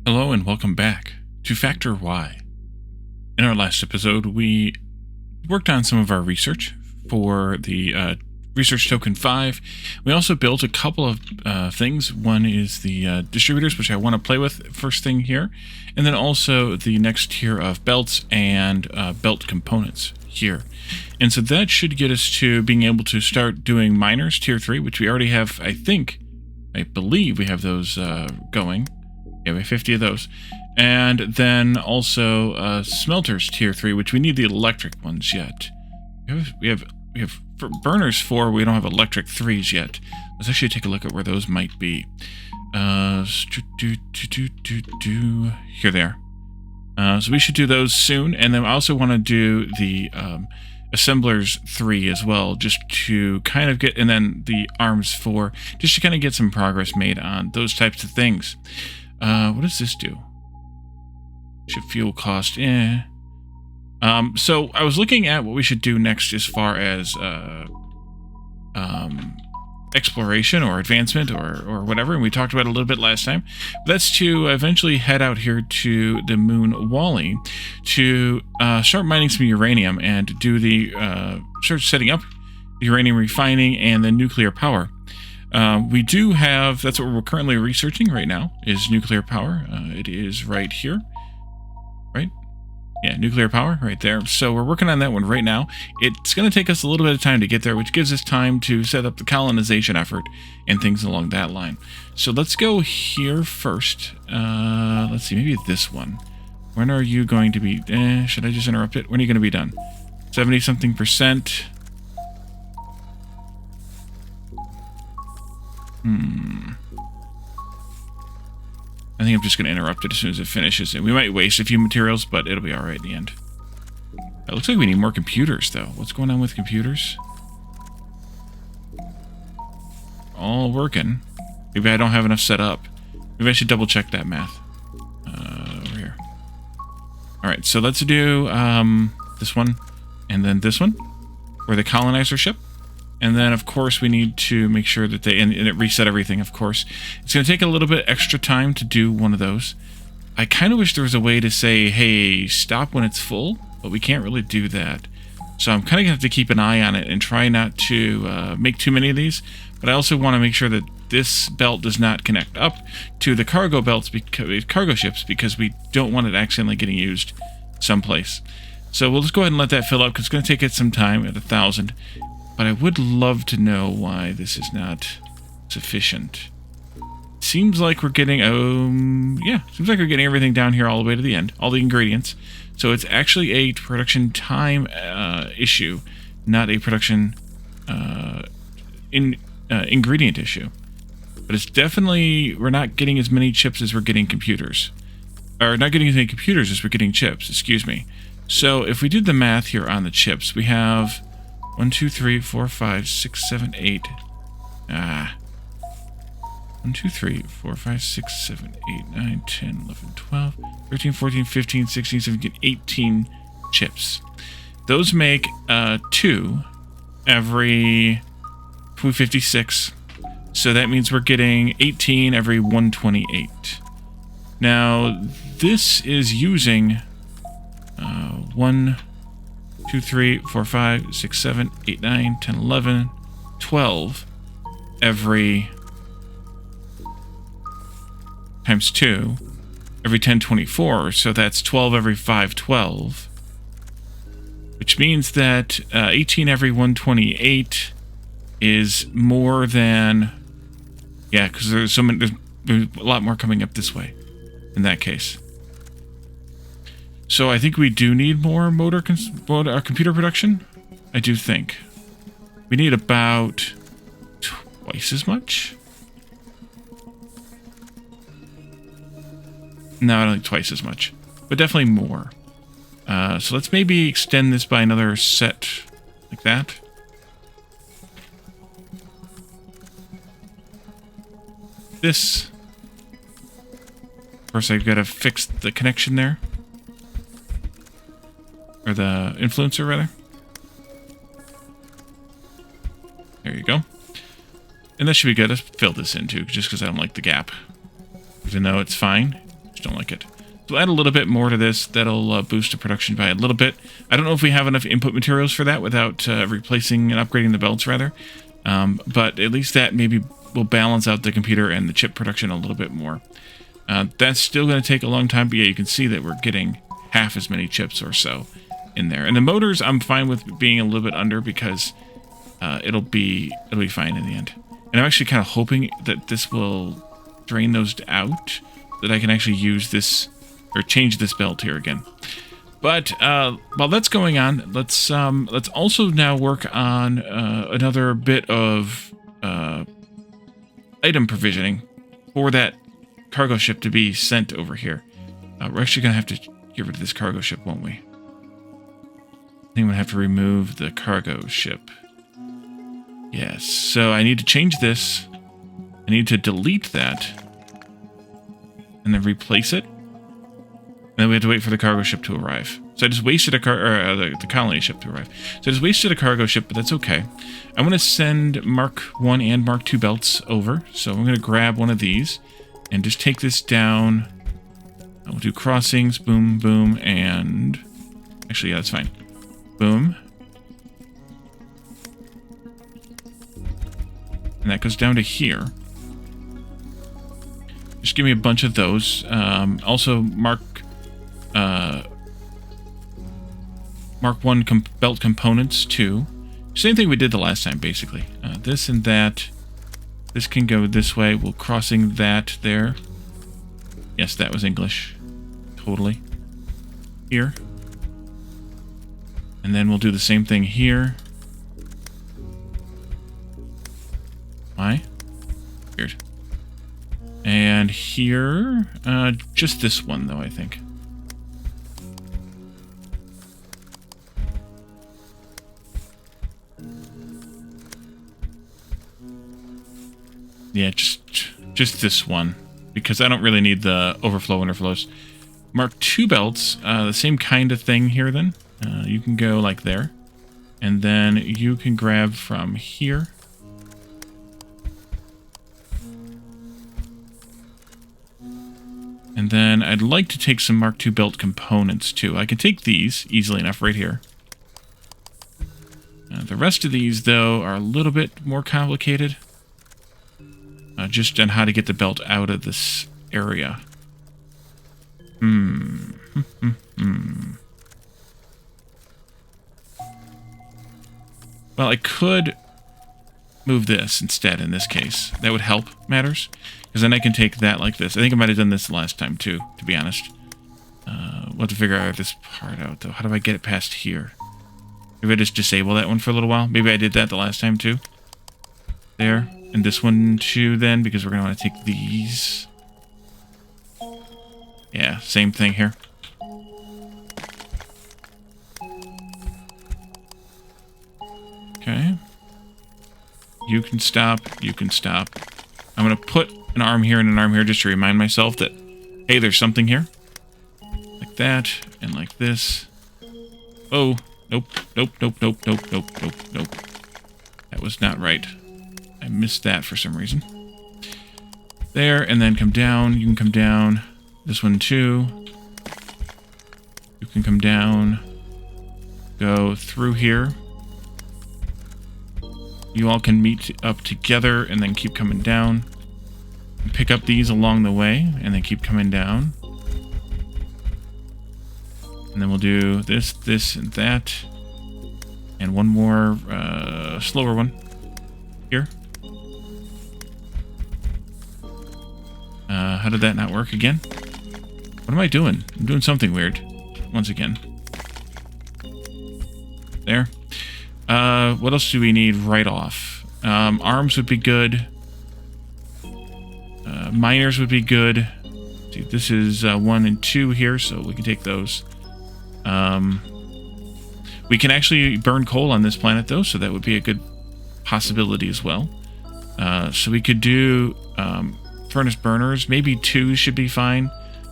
Hello and welcome back to Factor Y. In our last episode, we worked on some of our research for the Research Token 5. We also built a couple of things. One is the distributors, which I want to play with first thing here, and then also the next tier of belts and belt components here. And so that should get us to being able to start doing miners, tier 3, which we already have, I believe we have those going. Yeah, we have 50 of those. And then also smelters tier 3, which we need the electric ones yet. We have for burners 4, we don't have electric 3s yet. Let's actually take a look at where those might be. Here they are. So we should do those soon. And then I also want to do the assemblers 3 as well, just to kind of get, and then the arms 4, just to kind of get some progress made on those types of things. What does this do? Ship fuel cost, so I was looking at what we should do next as far as exploration or advancement or whatever, and we talked about it a little bit last time. But that's to eventually head out here to the moon Wally to start mining some uranium and do the start setting up uranium refining and then nuclear power. We do have, that's what we're currently researching right now, is nuclear power. It is right here, right? Yeah, nuclear power right there. So we're working on that one right now. It's going to take us a little bit of time to get there, which gives us time to set up the colonization effort and things along that line. So let's go here first. Let's see, maybe this one. When are you going to be, should I just interrupt it? When are you going to be done? 70-something%. I think I'm just going to interrupt it as soon as it finishes. We might waste a few materials, but it'll be alright in the end. It looks like we need more computers, though. What's going on with computers? All working. Maybe I don't have enough set up. Maybe I should double check that math. Over here. Alright, so let's do this one and then this one. For the colonizer ship. And then, of course, we need to make sure that and it reset everything, of course. It's going to take a little bit extra time to do one of those. I kind of wish there was a way to say, hey, stop when it's full, but we can't really do that. So I'm kind of going to have to keep an eye on it and try not to make too many of these. But I also want to make sure that this belt does not connect up to the cargo belts, cargo ships, because we don't want it accidentally getting used someplace. So we'll just go ahead and let that fill up, because it's going to take it some time at 1,000. But I would love to know why this is not sufficient. Seems like we're getting, seems like we're getting everything down here all the way to the end, all the ingredients. So it's actually a production time issue, not a production ingredient issue. But it's definitely, we're not getting as many chips as we're getting computers. Or not getting as many computers as we're getting chips, excuse me. So if we did the math here on the chips, we have 1, 2, 3, 4, 5, 6, 7, 8. 1, 2, 3, 4, 5, 6, 7, 8, 9, 10, 11, 12, 13, 14, 15, 16, 17, 18 chips. Those make 2 every 256. So that means we're getting 18 every 128. Now, this is using 1, 2, 3, 4, 5, 6, 7, 8, 9, 10, 11, 12 every times 2 every 1024, so that's 12 every 512, which means that 18 every 128 is more than, yeah, because there's a lot more coming up this way in that case. So I think we do need more computer production. I do think. We need about twice as much. No, I don't think twice as much. But definitely more. So let's maybe extend this by another set like that. This. Of course, I've got to fix the connection there. Or the influencer, rather. There you go. And that should be good. Let's fill this in, too, just because I don't like the gap. Even though it's fine. Just don't like it. So add a little bit more to this. That'll boost the production by a little bit. I don't know if we have enough input materials for that without replacing and upgrading the belts, rather. But at least that maybe will balance out the computer and the chip production a little bit more. That's still going to take a long time, but yeah, you can see that we're getting half as many chips or so in there. And the motors, I'm fine with being a little bit under because it'll be fine in the end. And I'm actually kind of hoping that this will drain those out, that I can actually use this or change this belt here again. But while that's going on, let's also now work on another bit of item provisioning for that cargo ship to be sent over here. We're actually going to have to get rid of this cargo ship, won't we? I think I'm going to have to remove the cargo ship. Yes, so I need to change this. I need to delete that. And then replace it. And then we have to wait for the cargo ship to arrive. So I just wasted the colony ship to arrive. So I just wasted a cargo ship, but that's okay. I'm going to send Mark 1 and Mark 2 belts over. So I'm going to grab one of these and just take this down. We'll do crossings, boom, boom, and... Actually, yeah, that's fine. Boom. And that goes down to here. Just give me a bunch of those. Also, Mark 1 belt components, too. Same thing we did the last time, basically. This and that. This can go this way. We'll crossing that there. Yes, that was English. Totally. Here. And then we'll do the same thing here. Why? Weird. And here, just this one, though, I think. Yeah, just this one, because I don't really need the overflow underflows. Mark 2 belts, the same kind of thing here, then. You can go like there, and then you can grab from here. And then I'd like to take some Mark II belt components, too. I can take these easily enough right here. The rest of these, though, are a little bit more complicated. Just on how to get the belt out of this area. Well, I could move this instead in this case. That would help matters. Because then I can take that like this. I think I might have done this last time too, to be honest. We'll have to figure out this part out though. How do I get it past here? Maybe I just disable that one for a little while. Maybe I did that the last time too. There. And this one too then, because we're going to want to take these. Yeah, same thing here. Okay. You can stop. You can stop. I'm going to put an arm here and an arm here just to remind myself that, hey, there's something here. Like that, and like this. Oh, nope, nope, nope, nope, nope, nope, nope, nope. That was not right. I missed that for some reason. There, and then come down. You can come down. This one too. You can come down. Go through here. You all can meet up together and then keep coming down. Pick up these along the way and then keep coming down. And then we'll do this, this, and that. And one more slower one here. How did that not work again? What am I doing? I'm doing something weird. Once again. There. What else do we need right off? Arms would be good. Miners would be good. See, this is 1 and 2 here, so we can take those. We can actually burn coal on this planet, though, so that would be a good possibility as well. So we could do furnace burners. Maybe 2 should be fine.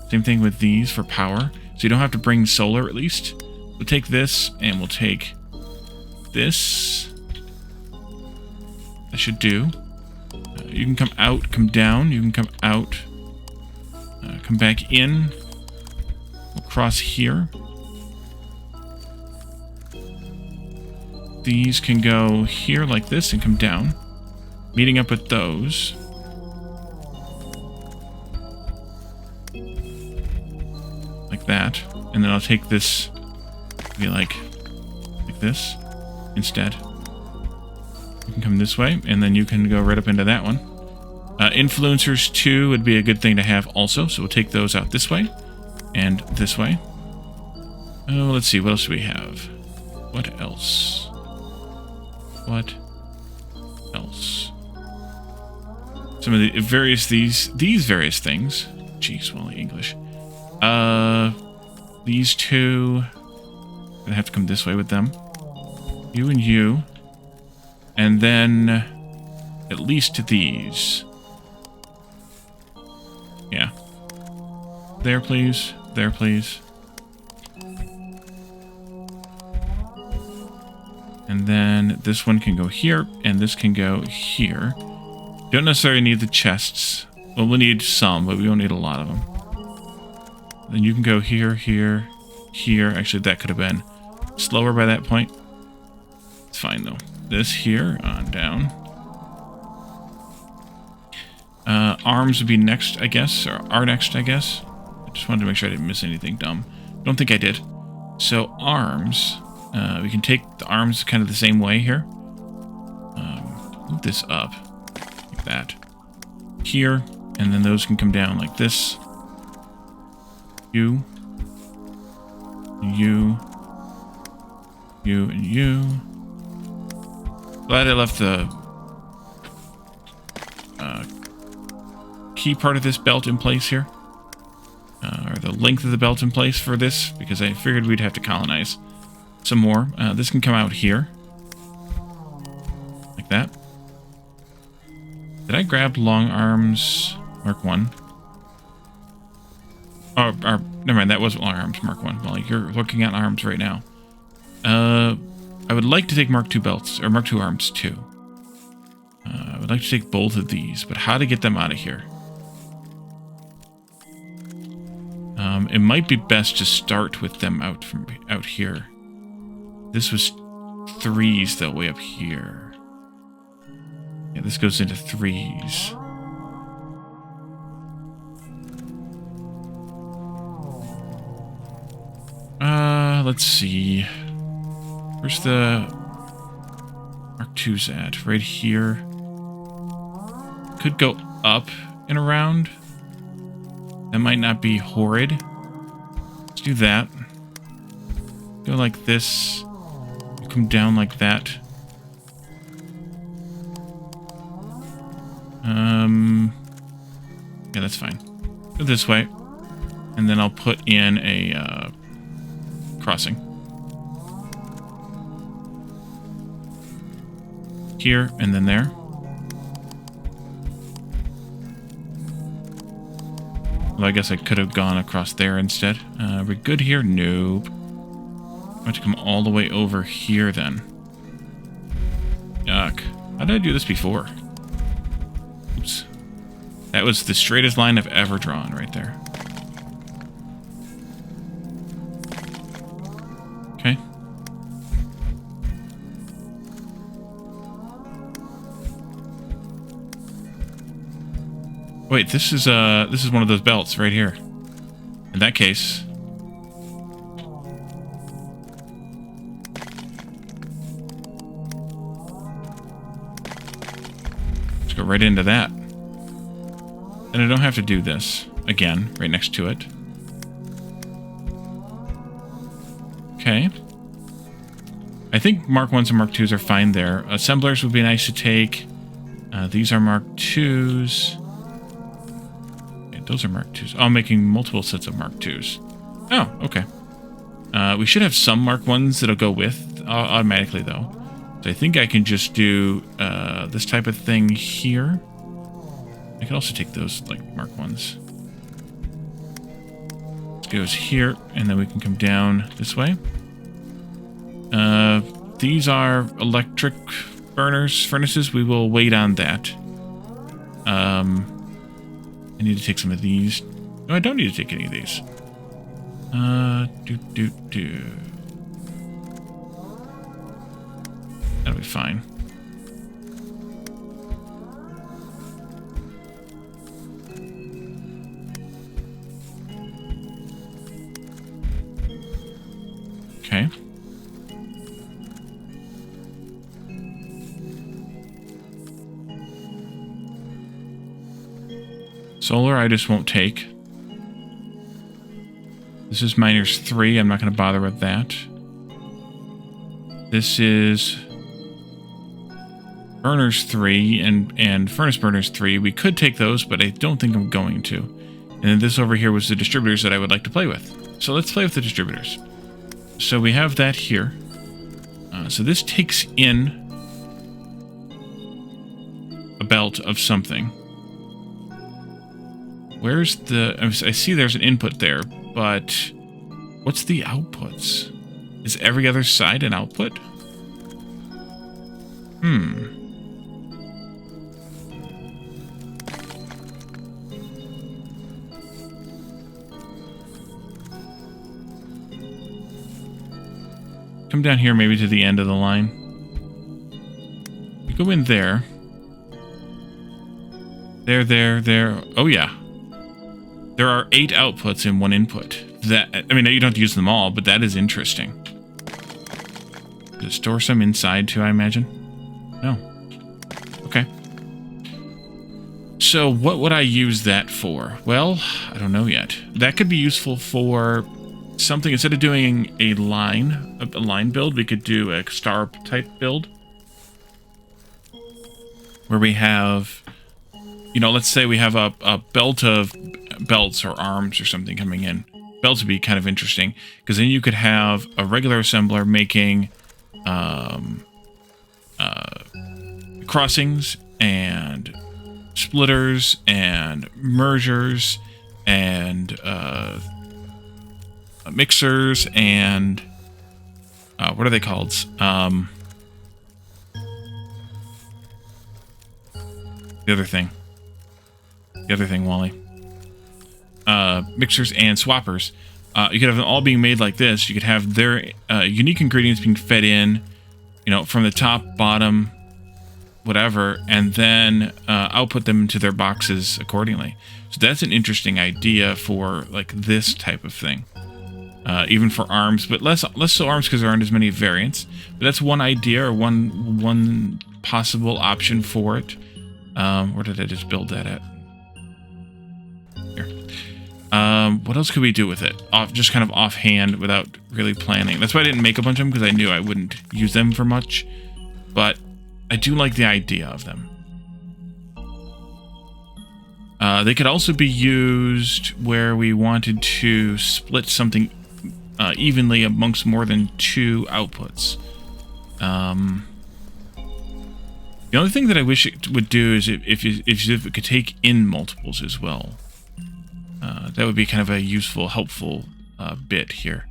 Same thing with these for power. So you don't have to bring solar, at least. We'll take this, and we'll take this. That should do. You can come out, come down. You can come out. Come back in. We'll cross here. These can go here like this and come down, meeting up with those. Like that. And then I'll take this, be like this instead. You can come this way, and then you can go right up into that one. Influencers 2 would be a good thing to have also, so we'll take those out this way and this way. Oh, let's see, what else do we have? What else? What else? Some of the various these various things. Jeez, Wally English. These two. Gonna have to come this way with them. You and you. And then at least these. Yeah. There, please. There, please. And then this one can go here, and this can go here. Don't necessarily need the chests. Well, we'll need some, but we won't need a lot of them. Then you can go here, here, here. Actually, that could have been slower by that point. It's fine, though. This here, on down. Arms would be next, I guess, or are next, I guess. I just wanted to make sure I didn't miss anything dumb. Don't think I did. So, arms. We can take the arms kind of the same way here. Move this up. Like that. Here. And then those can come down like this. You. You. You and you. Glad I left the key part of this belt in place here. Or the length of the belt in place for this, because I figured we'd have to colonize some more. This can come out here. Like that. Did I grab long arms Mark 1? Oh, never mind, that wasn't long arms Mark 1. Well, you're looking at arms right now. I would like to take Mark 2 belts, or Mark 2 arms too. I would like to take both of these, but how to get them out of here? It might be best to start with them out here. This was 3s though, way up here. Yeah, this goes into 3s. Let's see. Where's the Mark 2's at? Right here. Could go up and around. That might not be horrid. Let's do that. Go like this. Come down like that. Yeah, that's fine. Go this way. And then I'll put in a crossing. Here, and then there. Well, I guess I could have gone across there instead. Are we good here? Nope. I have to come all the way over here then. Yuck. How did I do this before? Oops. That was the straightest line I've ever drawn right there. Okay. Wait, this is one of those belts right here. In that case, let's go right into that. And I don't have to do this again, right next to it. Okay. I think Mark 1s and Mark 2s are fine there. Assemblers would be nice to take. These are Mark 2s. Okay, those are Mark 2s. Oh, I'm making multiple sets of Mark 2s. Oh, okay. We should have some Mark 1s that'll go with automatically, though. So I think I can just do this type of thing here. I can also take those, like, Mark 1s. This goes here, and then we can come down this way. These are electric furnaces. We will wait on that. I need to take some of these. No, I don't need to take any of these. That'll be fine. Okay. Solar, I just won't take. This is miners 3. I'm not going to bother with that. This is burners 3 and furnace burners 3. We could take those, but I don't think I'm going to. And then this over here was the distributors that I would like to play with. So let's play with the distributors. So we have that here. So this takes in a belt of something. Where's the... I see there's an input there, but what's the outputs? Is every other side an output? Come down here maybe to the end of the line. We go in there. There. Oh yeah. There are 8 outputs in one input. That, I mean, you don't have to use them all, but that is interesting. Does it store some inside too, I imagine? No. Okay. So what would I use that for? Well, I don't know yet. That could be useful for something. Instead of doing a line build, we could do a star type build. Where we have, you know, let's say we have a belt of belts or arms or something coming in. Belts would be kind of interesting, because then you could have a regular assembler making crossings and splitters and mergers and mixers and what are they called? The other thing, Wally. Mixers and swappers. You could have them all being made like this. You could have their unique ingredients being fed in, you know, from the top, bottom, whatever, and then output them into their boxes accordingly. So that's an interesting idea for like this type of thing. Even for arms, but less so arms because there aren't as many variants. But that's one idea or one possible option for it. Where did I just build that at? Here. What else could we do with it? Just kind of offhand without really planning. That's why I didn't make a bunch of them, because I knew I wouldn't use them for much. But I do like the idea of them. They could also be used where we wanted to split something evenly amongst more than 2 outputs. The only thing that I wish it would do is if it could take in multiples as well. That would be kind of a useful, helpful bit here.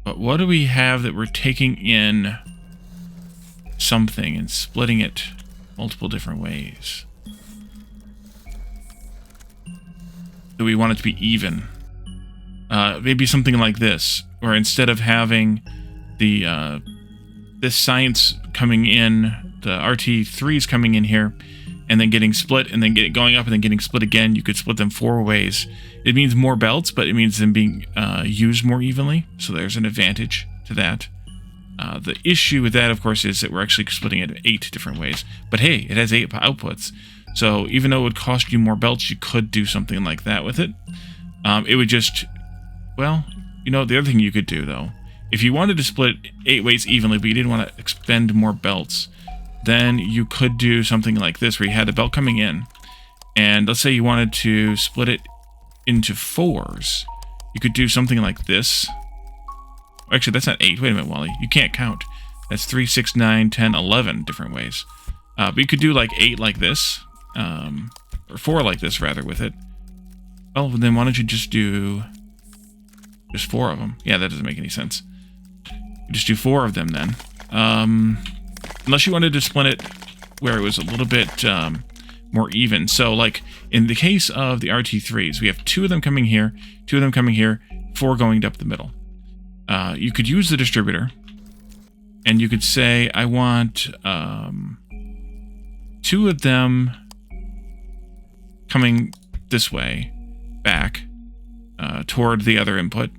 But what do we have that we're taking in something and splitting it multiple different ways? Do we want it to be even? Maybe something like this, where instead of having the this science coming in, the RT3s coming in here, and then getting split, and then going up, and then getting split again, you could split them 4 ways. It means more belts, but it means them being used more evenly, so there's an advantage to that. The issue with that, of course, is that we're actually splitting it 8 different ways. But hey, it has 8 outputs, so even though it would cost you more belts, you could do something like that with it. It would just... Well, you know, the other thing you could do, though, if you wanted to split 8 ways evenly, but you didn't want to expend more belts, then you could do something like this, where you had a belt coming in, and let's say you wanted to split it into 4s. You could do something like this. Actually, that's not 8. Wait a minute, Wally. You can't count. That's 3, 6, 9, 10, 11 different ways. But you could do like 8 like this, or 4 like this, rather, with it. Well, then why don't you just do... just 4 of them. Yeah, that doesn't make any sense. You just do 4 of them then. Unless you wanted to split it where it was a little bit more even. So like in the case of the RT3s, we have 2 of them coming here, 2 of them coming here, 4 going up the middle. You could use the distributor, and you could say, I want 2 of them coming this way, back, toward the other input.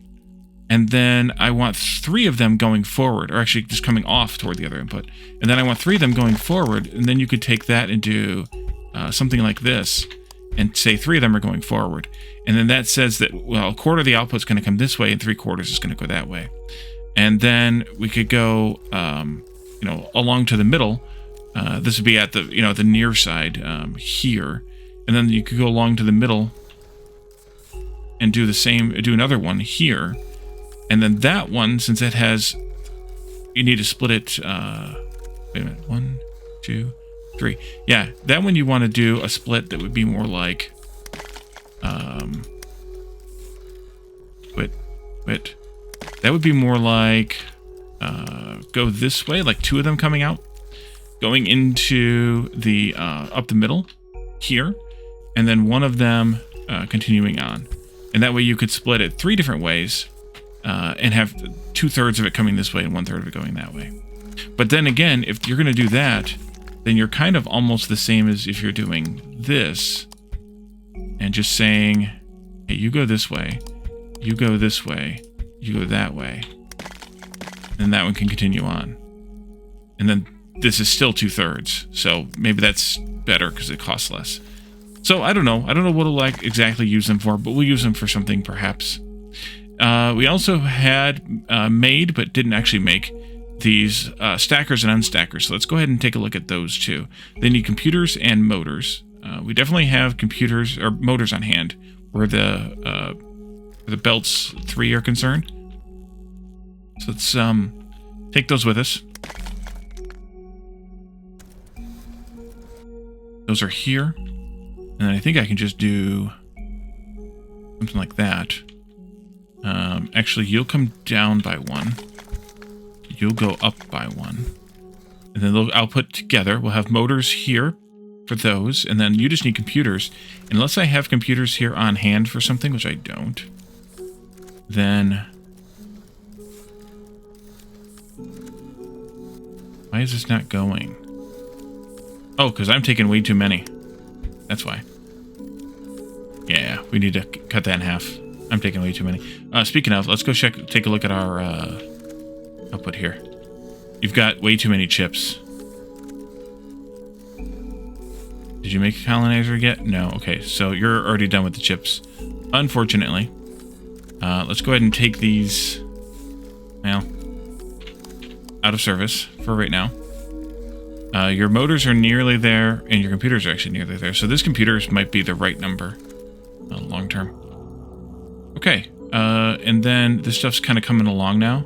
And then I want 3 of them going forward, or actually just coming off toward the other input. And then I want 3 of them going forward, and then you could take that and do something like this, and say 3 of them are going forward. And then that says that, well, a quarter of the output is going to come this way, and 3/4 is going to go that way. And then we could go, along to the middle. This would be at the, the near side here. And then you could go along to the middle and do the same, do another one here. And then that one, since it has, you need to split it, wait a minute, 1, 2, 3. Yeah, that one you want to do a split that would be more like, that would be more like, go this way, like 2 of them coming out, going into the, up the middle here, and then 1 of them continuing on. And that way you could split it 3 different ways, and have 2/3 of it coming this way and 1/3 of it going that way. But then again, if you're going to do that, then you're kind of almost the same as if you're doing this, and just saying, hey, you go this way, you go this way, you go that way, and that one can continue on. And then this is still 2/3, so maybe that's better because it costs less. So I don't know what we'll like exactly use them for, but we'll use them for something perhaps. We also had made, but didn't actually make, these stackers and unstackers. So let's go ahead and take a look at those too. They need computers and motors. We definitely have computers or motors on hand where the belts 3 are concerned. So let's take those with us. Those are here. And then I think I can just do something like that. Actually, you'll come down by 1. You'll go up by 1. And then they'll output together. We'll have motors here for those. And then you just need computers. Unless I have computers here on hand for something, which I don't, then... why is this not going? Oh, because I'm taking way too many. That's why. Yeah, we need to cut that in half. I'm taking way too many. Speaking of, let's go take a look at our output here. You've got way too many chips. Did you make a colonizer yet? No. Okay, so you're already done with the chips. Unfortunately. Let's go ahead and take these, well, out of service for right now. Your motors are nearly there, and your computers are actually nearly there. So this computer might be the right number long term. Okay, and then this stuff's kind of coming along now,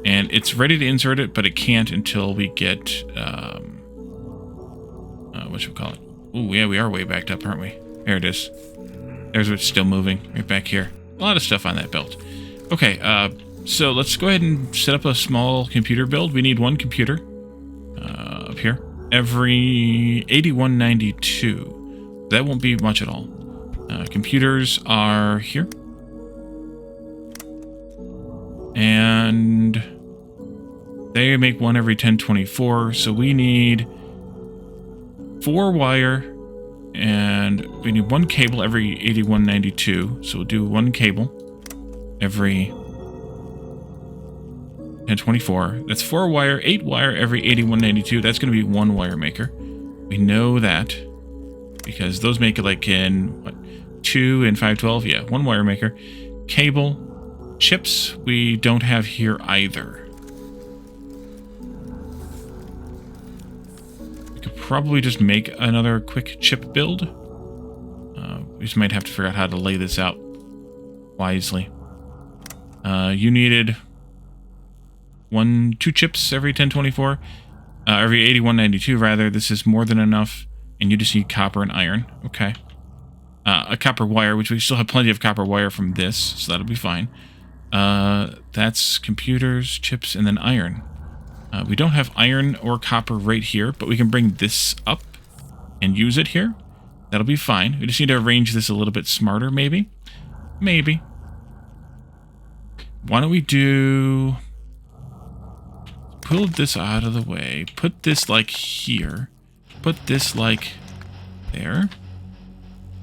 and it's ready to insert it, but it can't until we get, what should we call it? Ooh, yeah, we are way backed up, aren't we? There it is. There's what's still moving, right back here. A lot of stuff on that belt. Okay, so let's go ahead and set up a small computer build. We need 1 computer, up here, every 8192. That won't be much at all. Computers are here. And they make 1 every 1024, so we need 4 wire, and we need 1 cable every 8192, so we'll do 1 cable every 1024. That's 4 wire, 8 wire every 8192. That's going to be 1 wire maker. We know that because those make it like in, what, 2 and 512? Yeah, 1 wire maker. Cable. Chips we don't have here either. We could probably just make another quick chip build. We just might have to figure out how to lay this out wisely. You needed 2 chips every 1024. Every 8192 rather. This is more than enough, and you just need copper and iron. Okay. A copper wire, which we still have plenty of copper wire from this, so that'll be fine. That's computers, chips, and then iron. We don't have iron or copper right here, but we can bring this up and use it here. That'll be fine. We just need to arrange this a little bit smarter, maybe. Maybe. Why don't we do... Pull this out of the way. Put this, like, here. Put this, like, there.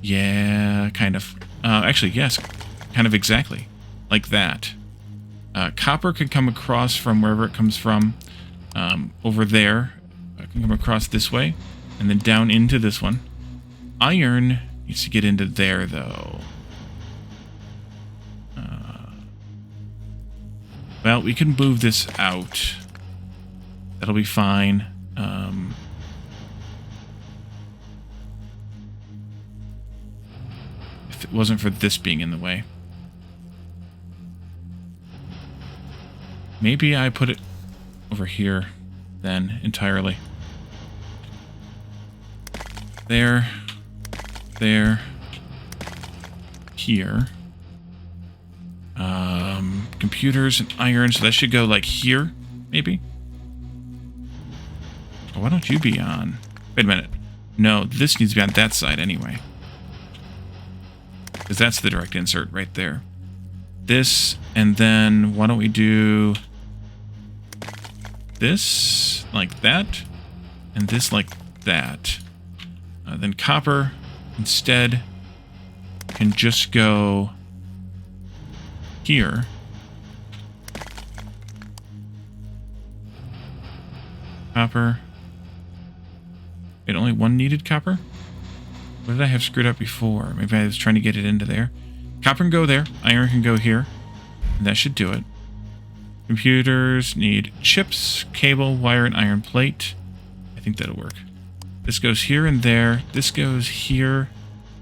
Yeah, kind of. Actually, yes. Kind of exactly. Like that. Copper can come across from wherever it comes from. Over there. It can come across this way. And then down into this one. Iron needs to get into there, though. Well, we can move this out. That'll be fine. If it wasn't for this being in the way. Maybe I put it over here then entirely. There. There. Here. Computers and iron, so that should go like here, maybe? Oh, why don't you be on? Wait a minute. No, this needs to be on that side anyway. Because that's the direct insert right there. This, and then why don't we do this like that, and this like that. Then copper instead can just go here. Copper. Wait, only one needed copper? What did I have screwed up before? Maybe I was trying to get it into there. Copper can go there. Iron can go here. And that should do it. Computers need chips, cable, wire, and iron plate. I think that'll work. This goes here and there. This goes here.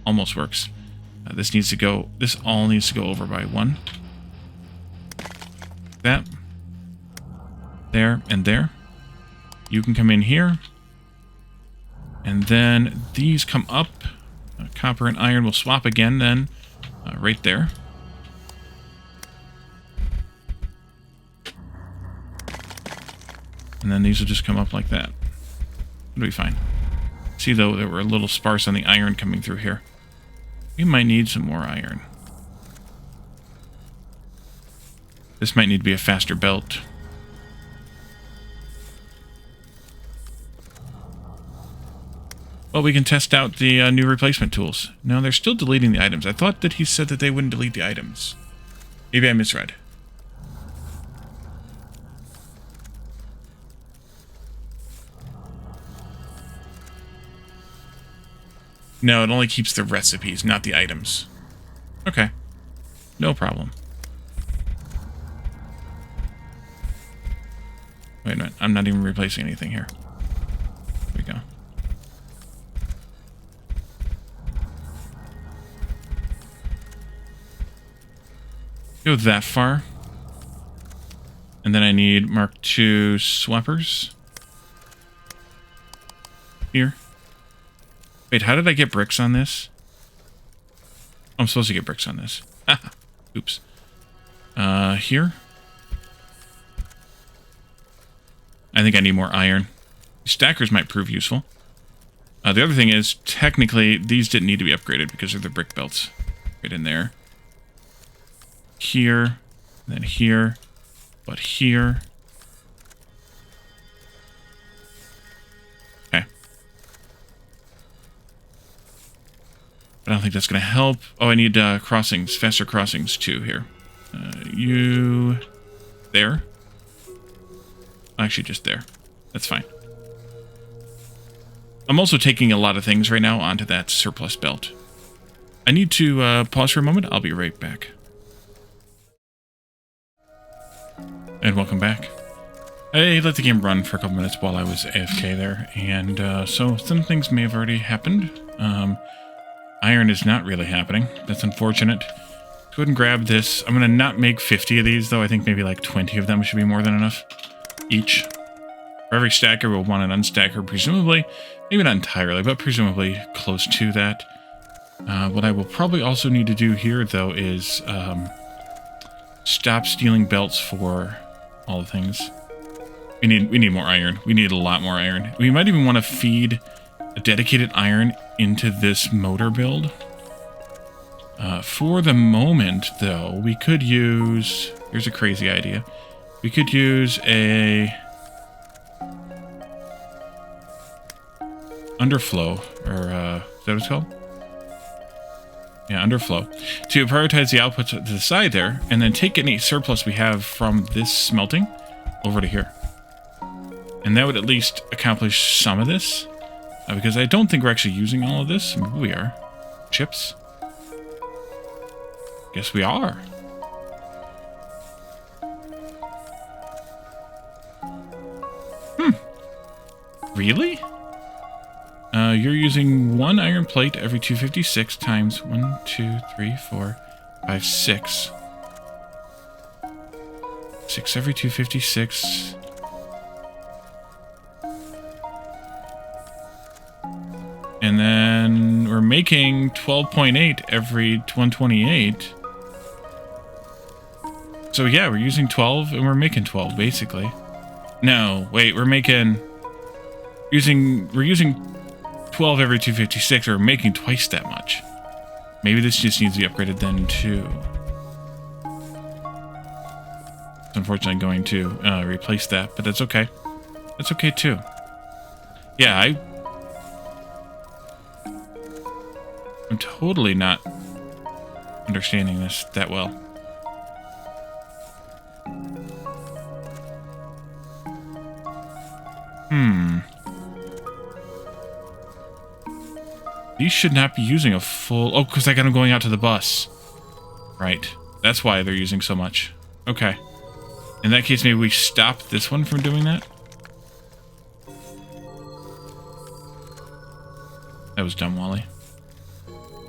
Almost works. This needs to go... This all needs to go over by one. That. There and there. You can come in here. And then these come up. Copper and iron will swap again then. Right there. And then these will just come up like that. It'll be fine. See, though, that we're a little sparse on the iron coming through here. We might need some more iron. This might need to be a faster belt. Well, we can test out the new replacement tools. No, they're still deleting the items. I thought that he said that they wouldn't delete the items. Maybe I misread. No, it only keeps the recipes, not the items. Okay. No problem. Wait a minute. I'm not even replacing anything here. Here we go. Go that far. And then I need Mark II swappers. Here. Wait, how did I get bricks on this? I'm supposed to get bricks on this. Oops. Here. I think I need more iron. Stackers might prove useful. The other thing is, technically, these didn't need to be upgraded because of the brick belts. Right in there. Here. Then here. But here. Okay. But I don't think that's going to help. Oh, I need crossings. Faster crossings, too, here. You... There. Actually, just there. That's fine. I'm also taking a lot of things right now onto that surplus belt. I need to pause for a moment. I'll be right back. And welcome back. I let the game run for a couple minutes while I was AFK there, and so some things may have already happened. Iron is not really happening. That's unfortunate. Go ahead and grab this. I'm going to not make 50 of these, though. I think maybe like 20 of them should be more than enough each. For every stacker, we'll want an unstacker, presumably. Maybe not entirely, but presumably close to that. What I will probably also need to do here, though, is stop stealing belts for all the things. We need more iron. We need a lot more iron. We might even want to feed a dedicated iron into this motor build. For the moment, though, we could use... Here's a crazy idea. We could use a... underflow, or is that what it's called? Yeah, underflow. To prioritize the outputs to the side there, and then take any surplus we have from this smelting over to here. And that would at least accomplish some of this. Because I don't think we're actually using all of this. Maybe we are. Chips? Guess we are. Really? You're using 1 iron plate every 256 times 1, 2, 3, 4, 5, 6. 6 every 256. And then we're making 12.8 every 128. So yeah, we're using 12 and we're making 12 basically. No, wait, we're using 12 every 256, or we're making twice that much. Maybe this just needs to be upgraded then too. It's unfortunately going to replace that, but that's okay. That's okay too. Yeah, I'm totally not understanding this that well. These should not be using a full... Oh, because I got them going out to the bus. Right. That's why they're using so much. Okay. In that case, maybe we stop this one from doing that? That was dumb, Wally.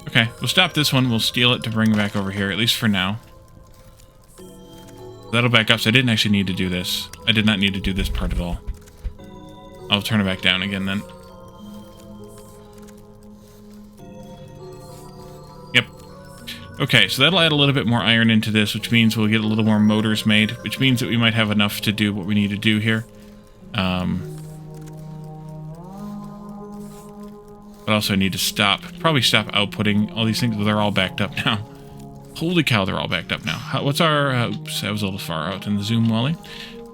Okay, we'll stop this one. We'll steal it to bring it back over here, at least for now. That'll back up, so I didn't actually need to do this. I did not need to do this part at all. I'll turn it back down again then. Yep. Okay, so that'll add a little bit more iron into this, which means we'll get a little more motors made, which means that we might have enough to do what we need to do here. But also I need to probably stop outputting all these things. They're all backed up now. Holy cow, they're all backed up now. What's our... oops, that was a little far out in the zoom, Wally.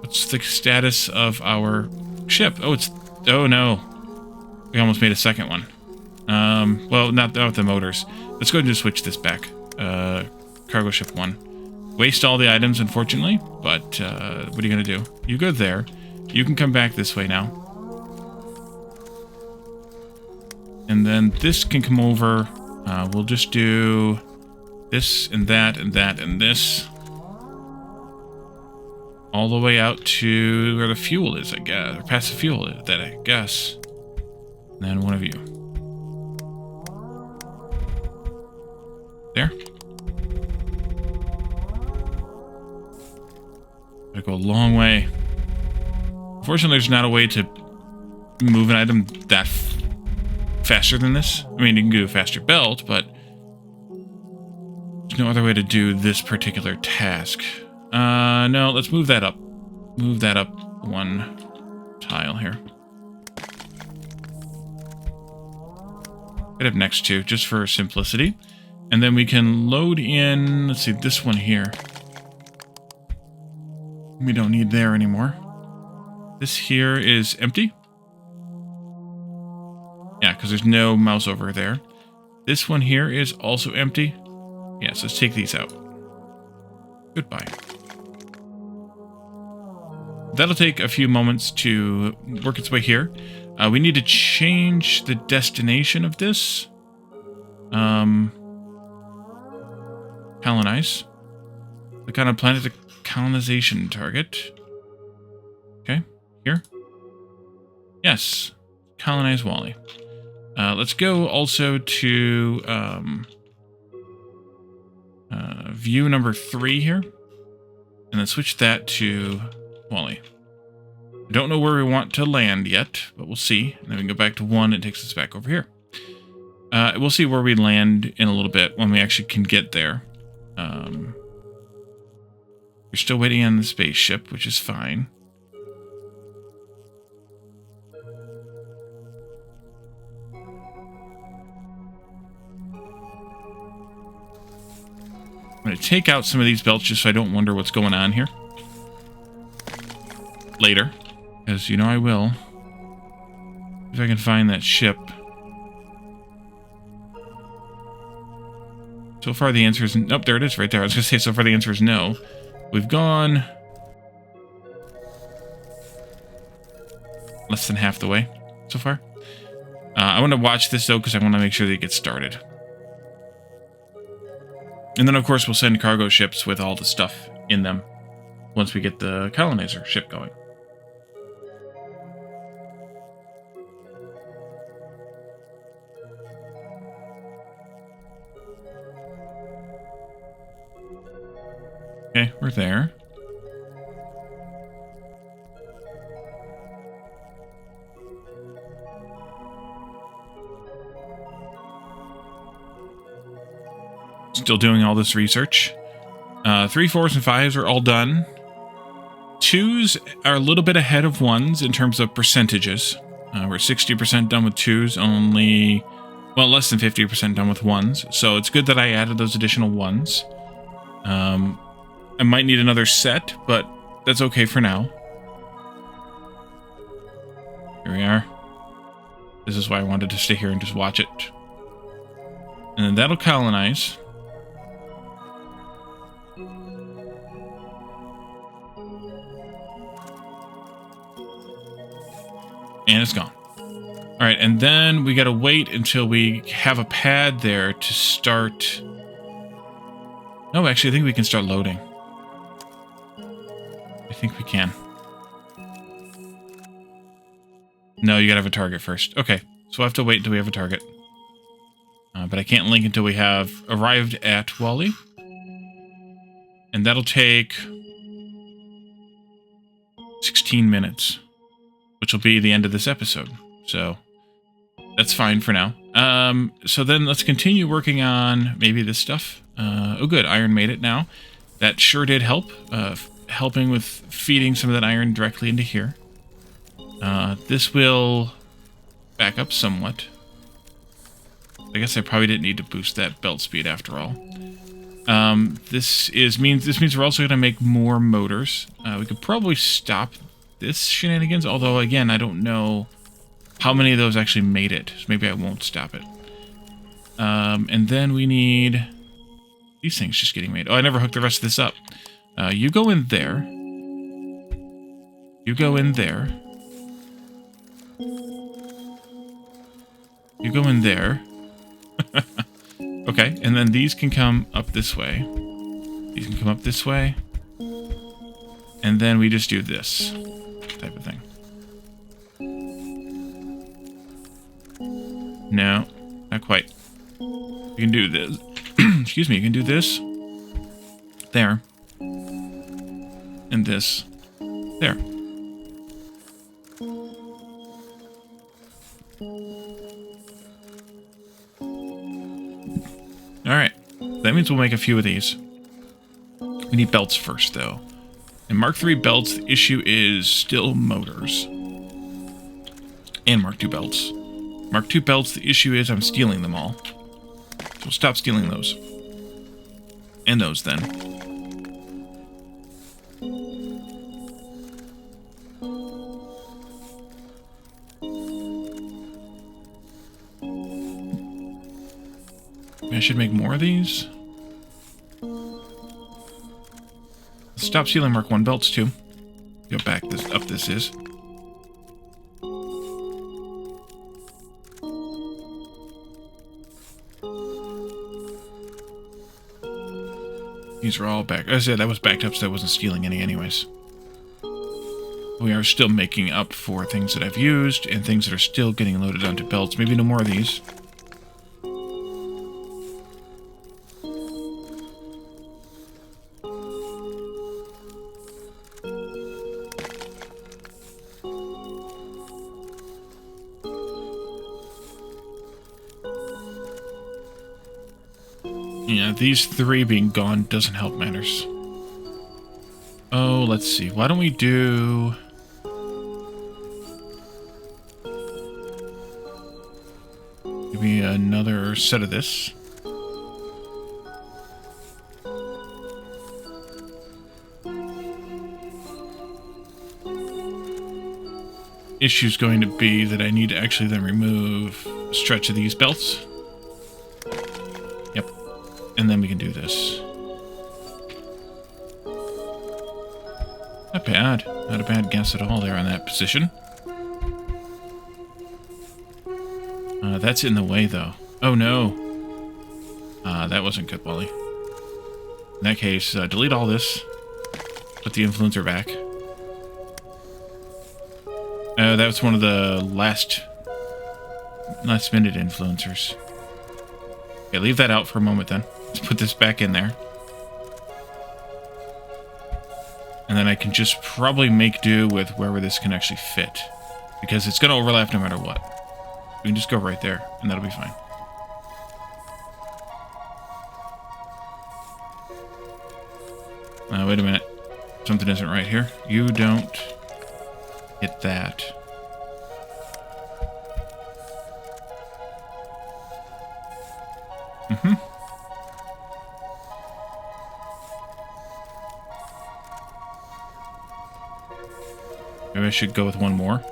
What's the status of our ship? Oh, it's... Oh, no. We almost made a second one. Well, not with the motors. Let's go ahead and just switch this back. Cargo ship 1. Waste all the items, unfortunately. But, what are you going to do? You go there. You can come back this way now. And then this can come over. We'll just do this and that and that and this. All the way out to where the fuel is, I guess. Or past the fuel is, that I guess. And then one of you. There. Gotta go a long way. Unfortunately, there's not a way to move an item that faster than this. I mean, you can do a faster belt, but there's no other way to do this particular task. No, let's move that up. Move that up one tile here. I'd have next to, just for simplicity. And then we can load in, let's see, this one here. We don't need there anymore. This here is empty. Yeah, because there's no mouse over there. This one here is also empty. Yeah, so let's take these out. Goodbye. That'll take a few moments to work its way here. We need to change the destination of this. Colonize. Click on a planet to colonization target. Okay, here. Yes, colonize Wally. Let's go also to view number 3 here. And then switch that to Wally. I don't know where we want to land yet, but we'll see. And then we can go back to 1. It takes us back over here. We'll see where we land in a little bit when we actually can get there. We're still waiting on the spaceship, which is fine. take out some of these belts just so I don't wonder what's going on here. Later. Because, you know, I will. If I can find that ship. So far the answer is... Nope, there it is right there. I was going to say so far the answer is no. We've gone... less than half the way so far. I want to watch this, though, because I want to make sure that it gets started. And then, of course, we'll send cargo ships with all the stuff in them once we get the colonizer ship going. Okay, we're there. Still doing all this research. 3, 4s, and 5s are all done. 2s are a little bit ahead of 1s in terms of percentages. We're 60% done with 2s, only, well, less than 50% done with 1s. So it's good that I added those additional 1s. I might need another set, but that's okay for now. Here we are. This is why I wanted to stay here and just watch it. And then that'll colonize. And it's gone. All right, and then we got to wait until we have a pad there to start. No, actually, I think we can start loading. I think we can. No, you got to have a target first. Okay, so we'll have to wait until we have a target. But I can't link until we have arrived at Wally. And that'll take 16 minutes. Which will be the end of this episode. So that's fine for now. So then let's continue working on maybe this stuff. Oh, good. Iron made it now. That sure did help. Helping with feeding some of that iron directly into here. This will back up somewhat. I guess I probably didn't need to boost that belt speed after all. This means we're also going to make more motors. We could probably stop this shenanigans, although again I don't know how many of those actually made it, so maybe I won't stop it. And then we need these things just getting made. Oh, I never hooked the rest of this up. You go in there. You go in there. You go in there. Okay, and then these can come up this way. These can come up this way. And then we just do this type of thing. No, not quite. You can do this. Excuse me, you can do this. There. And this. There. Alright. That means we'll make a few of these. We need belts first, though. In Mark III belts, the issue is still motors. And Mark II belts. Mark II belts, the issue is I'm stealing them all. So we'll stop stealing those. And those, then. I should make more of these. Stop stealing Mark I belts, too. Go back up this is. These are all back. As I said, that was backed up, so I wasn't stealing any anyways. We are still making up for things that I've used and things that are still getting loaded onto belts. Maybe no more of these. Yeah, these three being gone doesn't help matters. Oh, let's see. Why don't we do... maybe another set of this. Issue's going to be that I need to actually then remove a stretch of these belts. Yep. And then we can do this. Not bad. Not a bad guess at all there on that position. That's in the way, though. Oh, no. That wasn't good, Wally. In that case, delete all this. Put the influencer back. That was one of the last minute influencers. Okay, leave that out for a moment then. Let's put this back in there. And then I can just probably make do with wherever this can actually fit. Because it's going to overlap no matter what. We can just go right there, and that'll be fine. Wait a minute. Something isn't right here. You don't hit that. Mm-hmm. Maybe I should go with one more.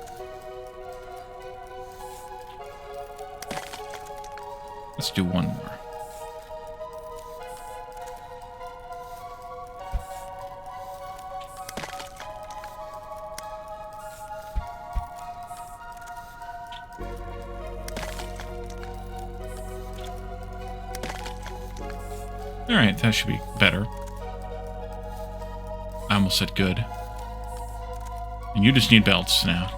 Let's do one more. Alright, that should be better. I almost said good. And you just need belts now.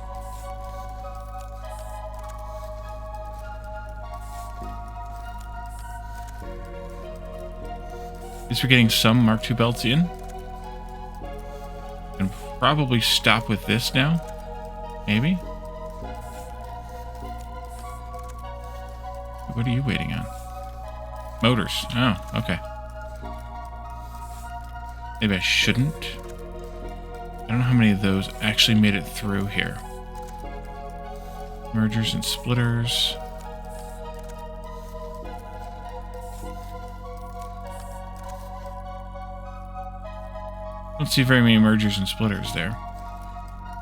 At least we're getting some Mark II belts in. Can probably stop with this now. Maybe. What are you waiting on? Motors. Oh, okay. Maybe I shouldn't. I don't know how many of those actually made it through here. Mergers and splitters. Don't see very many mergers and splitters there.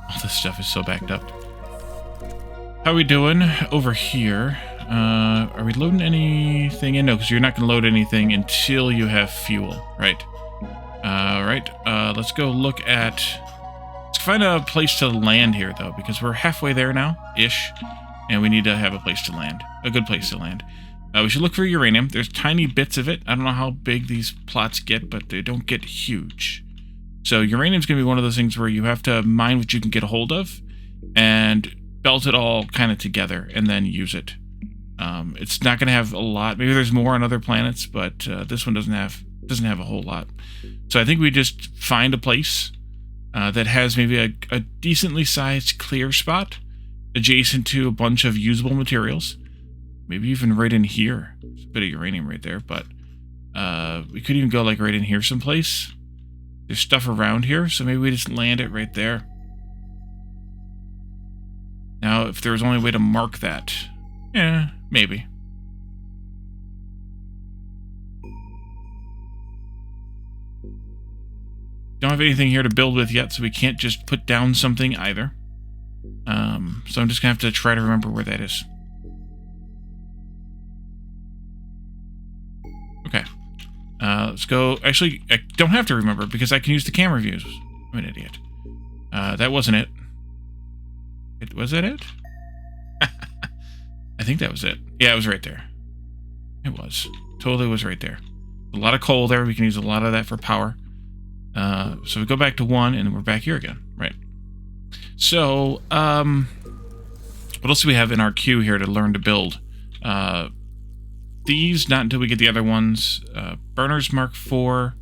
All this stuff is so backed up. How are we doing over here? Are we loading anything in? No, because you're not going to load anything until you have fuel, right? Let's go look at... Let's find a place to land here, though, because we're halfway there now, ish, and we need to have a place to land. A good place to land. We should look for uranium. There's tiny bits of it. I don't know how big these plots get, but they don't get huge. So uranium's going to be one of those things where you have to mine what you can get a hold of and belt it all kind of together and then use it. It's not going to have a lot. Maybe there's more on other planets, but this one doesn't have a whole lot. So I think we just find a place that has maybe a decently sized clear spot adjacent to a bunch of usable materials. Maybe even right in here. There's a bit of uranium right there, but we could even go like right in here someplace. There's stuff around here, so maybe we just land it right there. Now, if there was only a way to mark that, yeah, maybe. Don't have anything here to build with yet, so we can't just put down something either. So I'm just going to have to try to remember where that is. Okay. Let's go. Actually, I don't have to remember because I can use the camera views. I'm an idiot. That wasn't it. Was that it? I think that was it. Yeah, it was right there. It was. Totally was right there. A lot of coal there. We can use a lot of that for power. So we go back to 1, and we're back here again. Right. So, what else do we have in our queue here to learn to build? These, not until we get the other ones. Burners Mark IV.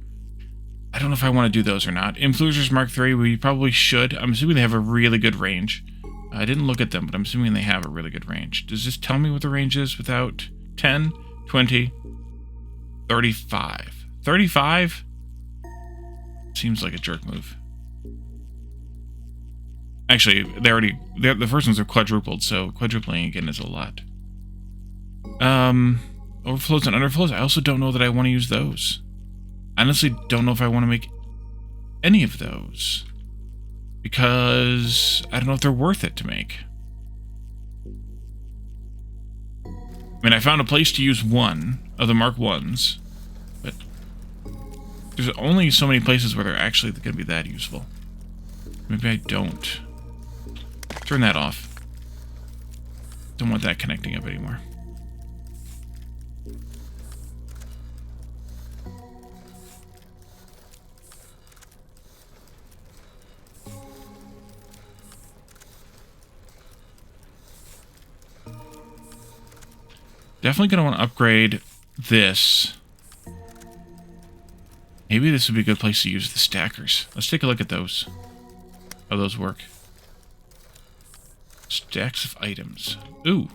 I don't know if I want to do those or not. Influencers Mark III, we probably should. I'm assuming they have a really good range. I didn't look at them, but I'm assuming they have a really good range. Does this tell me what the range is without 10, 20, 35? 35? Seems like a jerk move. Actually, the first ones are quadrupled, so quadrupling again is a lot. Overflows and underflows, I also don't know that I want to use those. I honestly don't know if I want to make any of those because I don't know if they're worth it to make. I mean, I found a place to use one of the Mark 1s, but there's only so many places where they're actually going to be that useful. Maybe I don't. Turn that off. Don't want that connecting up anymore. Definitely going to want to upgrade this. Maybe this would be a good place to use the stackers. Let's take a look at those. How those work. Stacks of items. Ooh.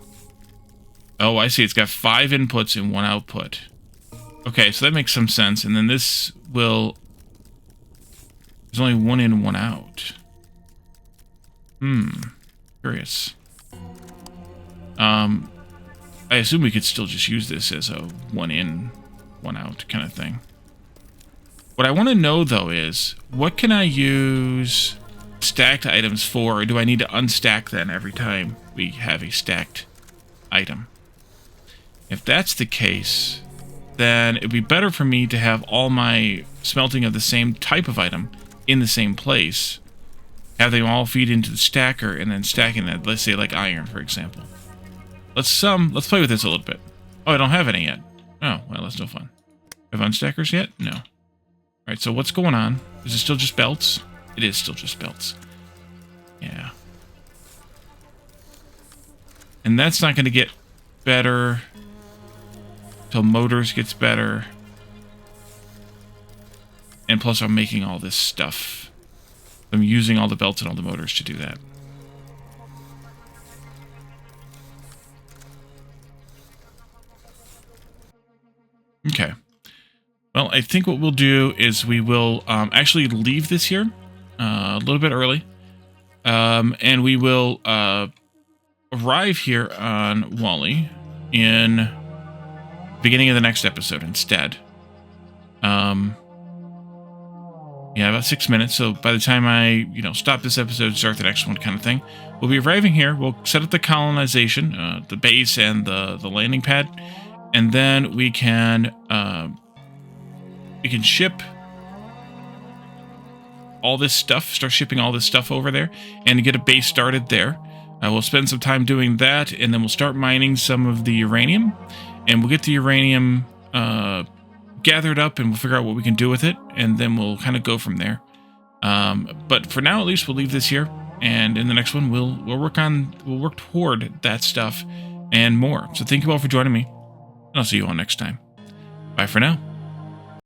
Oh, I see. It's got 5 inputs and 1 output. Okay, so that makes some sense. And then this will... There's only 1 in, 1 out. Curious. I assume we could still just use this as a 1 in, 1 out kind of thing. What I want to know, though, is what can I use stacked items for, or do I need to unstack them every time we have a stacked item? If that's the case, then it'd be better for me to have all my smelting of the same type of item in the same place, have them all feed into the stacker, and then stacking that, let's say like iron, for example. Let's play with this a little bit. Oh, I don't have any yet. Oh, well, that's no fun. Have unstackers yet? No. Alright, so what's going on? Is it still just belts? It is still just belts. Yeah. And that's not going to get better till motors gets better. And plus I'm making all this stuff. I'm using all the belts and all the motors to do that. Okay. Well, I think what we'll do is we will actually leave this here a little bit early. And we will arrive here on Wally in beginning of the next episode instead. Yeah, about 6 minutes. So by the time I, stop this episode, start the next one kind of thing, we'll be arriving here. We'll set up the colonization, the base and the landing pad. And then we can ship all this stuff, start shipping all this stuff over there, and get a base started there. We'll spend some time doing that, and then we'll start mining some of the uranium, and we'll get the uranium gathered up, and we'll figure out what we can do with it, and then we'll kind of go from there. But for now, at least, we'll leave this here, and in the next one, we'll work toward that stuff and more. So thank you all for joining me. I'll see you all next time. Bye for now.